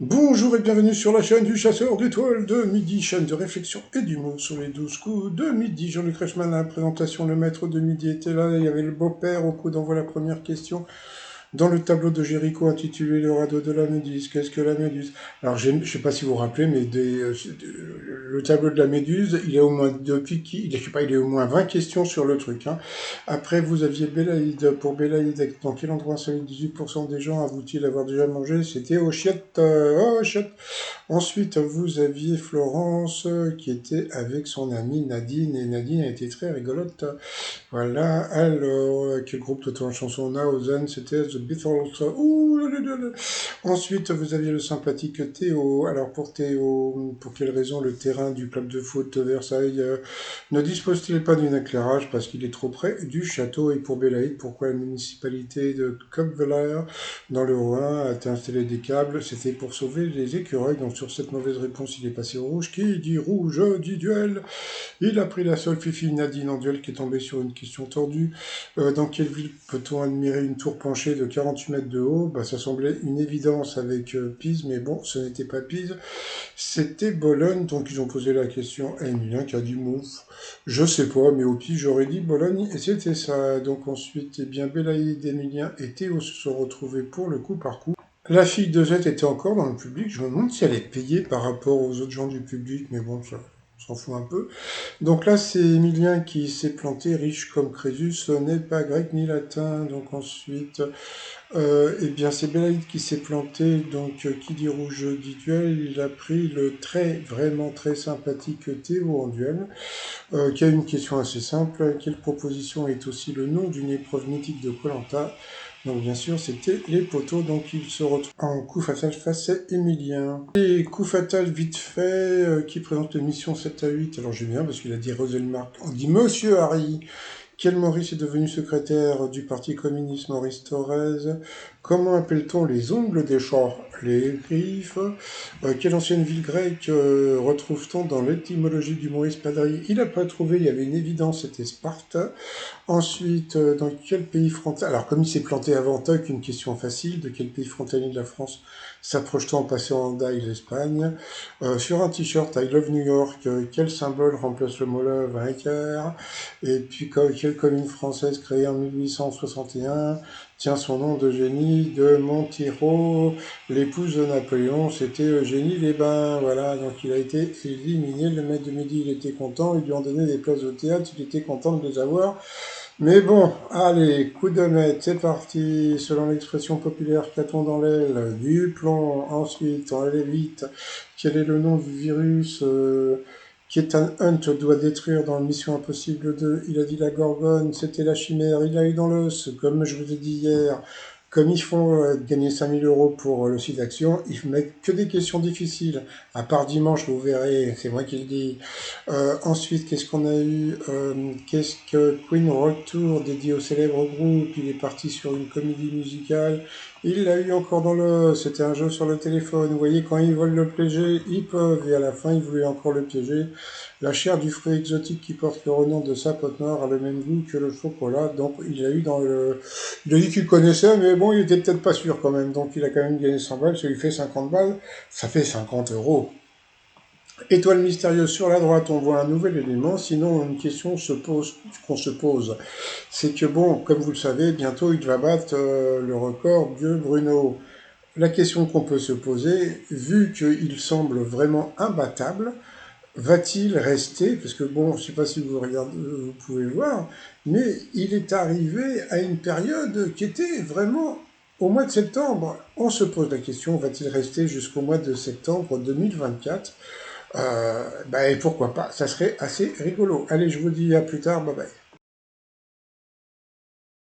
Bonjour et bienvenue sur la chaîne du chasseur d'étoiles de midi, chaîne de réflexion et d'humour sur les 12 coups de midi. Jean-Luc Reichmann à la présentation, le maître de midi était là, il y avait le beau-père au coup d'envoi la première question. Dans le tableau de Géricault intitulé Le radeau de la Méduse, qu'est-ce que la Méduse? Alors, je ne sais pas si vous vous rappelez, mais le tableau de la Méduse, il est au moins, depuis qui, je sais pas, il est au moins 20 questions sur le truc. Hein. Après, vous aviez Bélaïde. Pour Bélaïde, dans quel endroit insolite 18% des gens avouent-ils avoir déjà mangé? C'était aux chiottes. Oh, chiottes. Ensuite, vous aviez Florence qui était avec son amie Nadine, et Nadine a été très rigolote. Voilà, alors, quel groupe de la chanson on a aux Zen? C'était The Beatles. Ouh, là, là, là, là. Ensuite, vous aviez le sympathique Théo. Alors, pour Théo, pour quelle raison le terrain du club de foot de Versailles ne dispose-t-il pas d'un éclairage parce qu'il est trop près du château? Et pour Bélaïde, pourquoi la municipalité de Coquevillers, dans le Rhin, a-t-il installé des câbles? C'était pour sauver les écureuils. Donc, sur cette mauvaise réponse, il est passé au rouge. Qui dit rouge dit duel. Il a pris la seule fifille Nadine en duel qui est tombée sur une question tordue. Dans quelle ville peut-on admirer une tour penchée de 48 mètres de haut? Bah, ça semblait une évidence avec Pise, mais bon, ce n'était pas Pise, c'était Bologne. Donc ils ont posé la question à Emilien qui a dit mouf. Je sais pas, mais au pire j'aurais dit Bologne et c'était ça. Donc ensuite, eh bien, Bélaïde, Emilien et Théo se sont retrouvés pour le coup par coup. La fille de Z était encore dans le public. Je me demande si elle est payée par rapport aux autres gens du public, mais bon, ça, on s'en fout un peu. Donc là, c'est Émilien qui s'est planté, riche comme Crésus, ce n'est pas grec ni latin. Donc ensuite, eh bien, c'est Bélaïde qui s'est planté. Donc, qui dit rouge dit duel. Il a pris le vraiment très sympathique Théo en duel, qui a une question assez simple. Quelle proposition est aussi le nom d'une épreuve mythique de koh? Donc bien sûr, c'était les poteaux, donc il se retrouve en coup fatal face à Emilien. Et coup fatal vite fait, qui présente l'émission 7 à 8. Alors j'aime bien parce qu'il a dit Roselmark. On dit Monsieur Harry. Quel Maurice est devenu secrétaire du Parti communiste Maurice Thorez? Comment appelle-t-on les ongles des chats? Les griffes. Quelle ancienne ville grecque retrouve-t-on dans l'étymologie du Maurice Padri? Il n'a pas trouvé, il y avait une évidence, c'était Sparte. Ensuite, dans quel pays frontalier... Alors, comme il s'est planté avant Toc, une question facile. De quel pays frontalier de la France s'approche-t-on en passant en die l'Espagne? Sur un t-shirt I Love New York, quel symbole remplace le mot love? Un équerre. Et puis, quelle commune française créée en 1861 tient son nom d'Eugénie de Montijo, l'épouse de Napoléon? C'était Eugénie Les-Bains. Voilà, donc il a été éliminé. Le maître de midi, il était content. Ils lui ont donné des places au théâtre. Il était content de les avoir. Mais bon, allez, coup de maître, c'est parti. Selon l'expression populaire, qu'a-t-on dans l'aile? Du plomb. Ensuite, on allait vite. Quel est le nom du virus qu'Ethan Hunt doit détruire dans Mission Impossible 2? Il a dit la gorgone, c'était la chimère. Il a eu dans l'os, comme je vous ai dit hier. Comme ils font gagner 5000 euros pour le site d'action, ils mettent que des questions difficiles. À part dimanche, vous verrez, c'est moi qui le dis. Ensuite, qu'est-ce qu'on a eu? Qu'est-ce que Queen Rock Tour dédié au célèbre groupe? Il est parti sur une comédie musicale. Il l'a eu encore dans le... C'était un jeu sur le téléphone. Vous voyez, quand ils veulent le piéger, ils peuvent. Et à la fin, ils voulaient encore le piéger. La chair du fruit exotique qui porte le renom de sapote noire a le même goût que le chocolat. Donc, il a eu dans le... Il a dit qu'il connaissait, mais bon, il était peut-être pas sûr quand même. Donc, il a quand même gagné 100 balles. Ça lui fait 50 balles. Ça fait 50 euros. Étoile mystérieuse sur la droite, on voit un nouvel élément. Sinon, une question qu'on se pose, c'est que bon, comme vous le savez, bientôt il va battre le record de Bruno. La question qu'on peut se poser, vu qu'il semble vraiment imbattable, va-t-il rester? Parce que bon, je ne sais pas si vous regardez, vous pouvez le voir, mais il est arrivé à une période qui était vraiment au mois de septembre. On se pose la question, va-t-il rester jusqu'au mois de septembre 2024? Et pourquoi pas, ça serait assez rigolo. Allez, je vous dis à plus tard, bye bye.